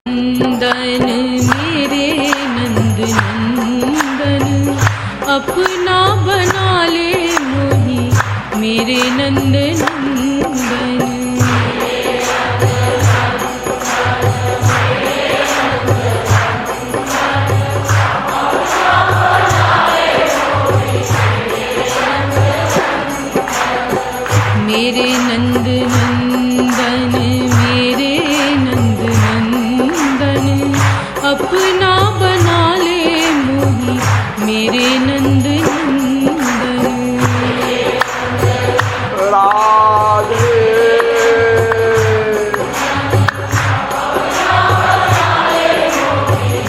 नंदन मेरे नंद नंदन अपना बना ले मोही मेरे नंद नंदन। मेरे नंद नंदन मेरे नंद नंदन अपना बना ले मोही मेरे नंद नंदन। राधे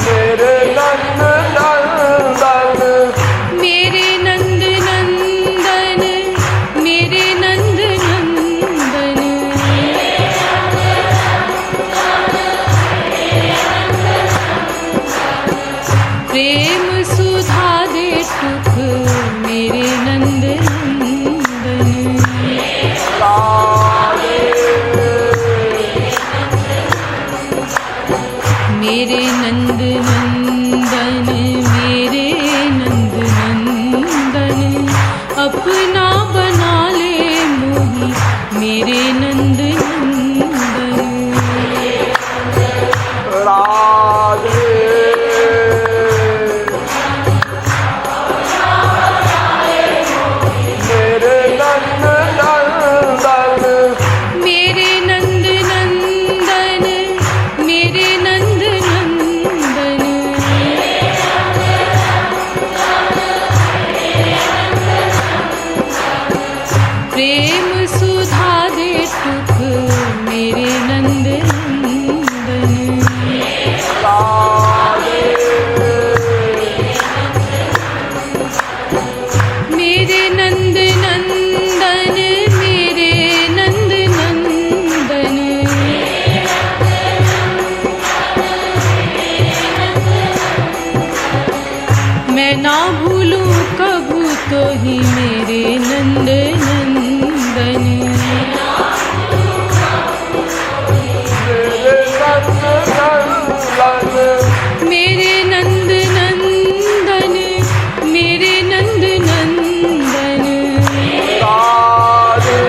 मेरे नंद नंदन मेरे नंद नंदन मेरे नंद नंदन। प्रेम सुधा दे टुक मेरे नंद नंदन। राधे मेरे नंद नंदन मेरे नंद नंदन अपना बना ले मोही मेरे नंद नंदन। राधे मेरे नंद नंदन मेरे नंद नंदन मेरे नंद नंदन। प्रेम सुधा दे टुक मेरे नंद नंदन। राधे मेरे नंद नंदन मेरे नंद नंदन। मैं ना भूलूं कभू तो ही मेरे नंद नंदन। मेरे नंद नंदन मेरे नंद नंदन मेरे नंद नंदन। राधे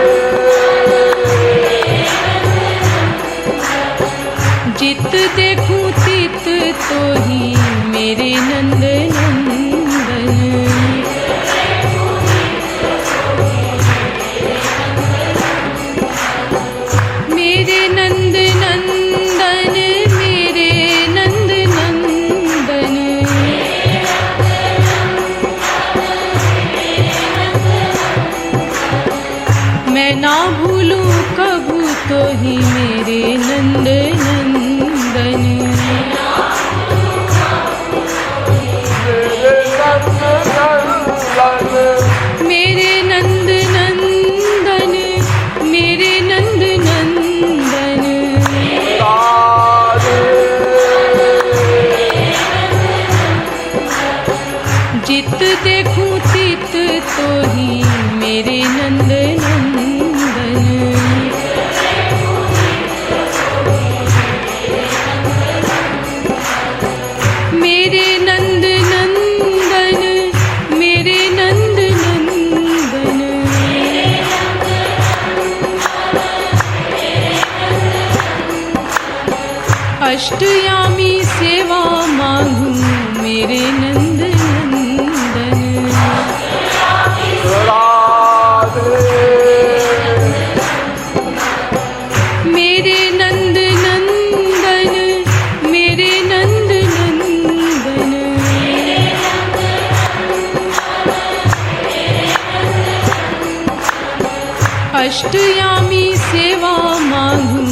जित देखूं तित तो ही मेरे नंद नंदन। मेरे नंद नंदन मेरे नंद नंदन। मैं ना भूलूं कभू तो ही मेरे नंद नंदन। मेरे नंद नंदन मेरे नंद नंदन मेरे नंद नंदन। राधे जित देखूं तित तो ही मेरे नंद नंदन। मेरे नंद नंदन मेरे नंद नंदन। अष्टयामी सेवा मांगूं मेरे नंद नंदन। राधे मेरे नंद नंदन मेरे नंद नंदन। अष्टयामी सेवा मांगूं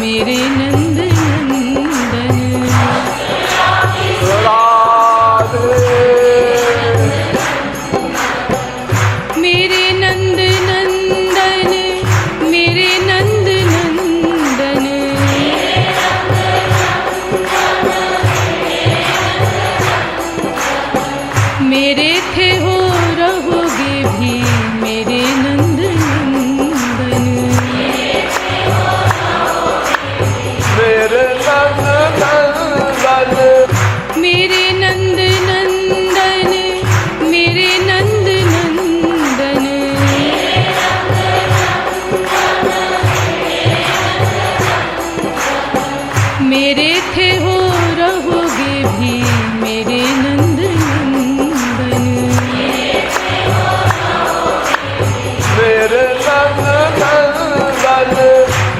मेरे नंद नंदन। राधे मेरे नंद नंदन मेरे नंद नंदन। मेरे थे हो रहोगे भी मेरे नंद नंदन। मेरे थे हो रहोगे भी मेरे नंद नंदन। मेरे नंद नंदन,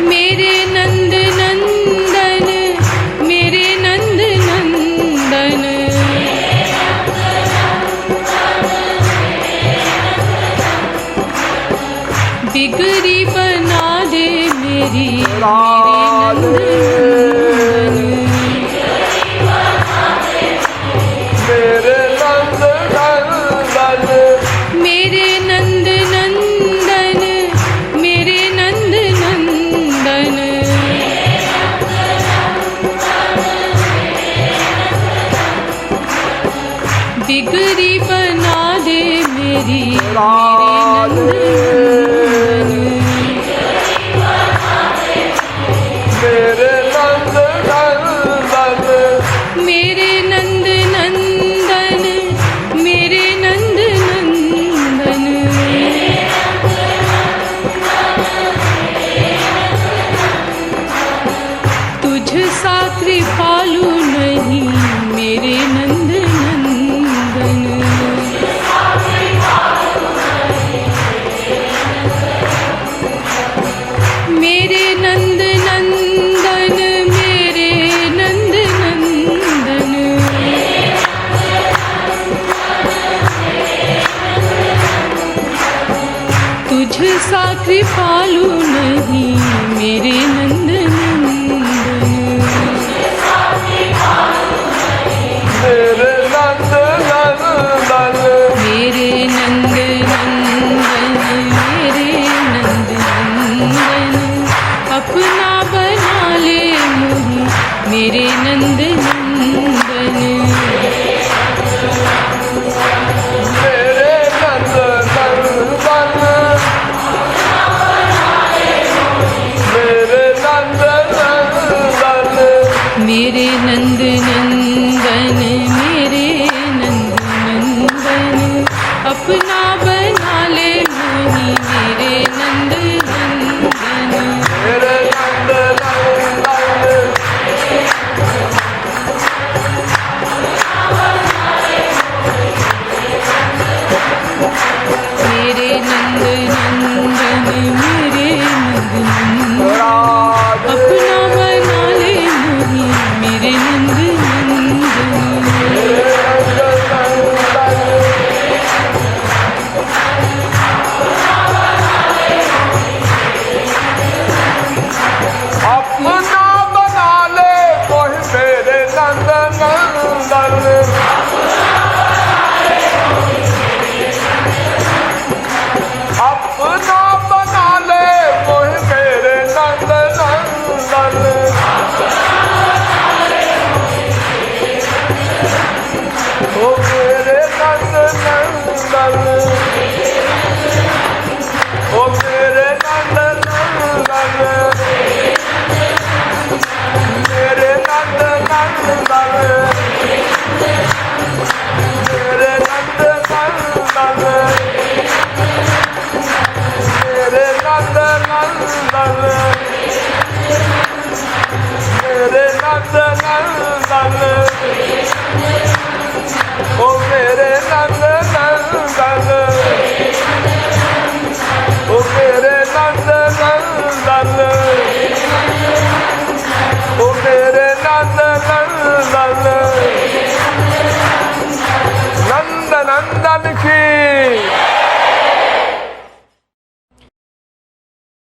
मेरे नंद नंदन, मेरे नंद नंदन। बिगड़ी बना दे मेरी मेरे नंद नंदन, मेरे नंद नंदन, मेरे नंद नंदन। बिगड़ी बना दे मेरी मेरे नंद नंदन, मेरे नंद नंदन, मेरे नंद नंदन। तुझ सा कृपालु नहीं मेरे नंद नंदन। मेरे नंद नंदन, मेरे नंद नंदन। तुझ सा कृपालु नहीं मेरे नंद नंदन। मेरे नंद नंदन, मेरे नंद नंदन, मेरे नंद नंदन। अपना बना ले मुझे मेरे नंद नंदन। मेरे नंद नंदन, मेरे नंद नंदन, मेरे नंद नंदन, मेरे नंद नंदन। अपना बना ले मोही मेरे नंद नंदन। मेरे नंद नंदन, मेरे नंद नंदन, मेरे नंद नंदन। राधे अपना बना ले मोही मेरे नंद नंदन। अपना बना ले कोई मेरे नंद नंदन। अपना बना ले कोई मेरे नंद नंदन। ओ मेरे नंद नंदन, ओ मेरे नंद नंदन, मेरे नंद नंदन, मेरे नंद नंदन, मेरे नंद नंदन, मेरे नंद नंदन, ओ मेरे नंद नंदन, ओ मेरे नंद नंदन, ओ मेरे नंद नंदन।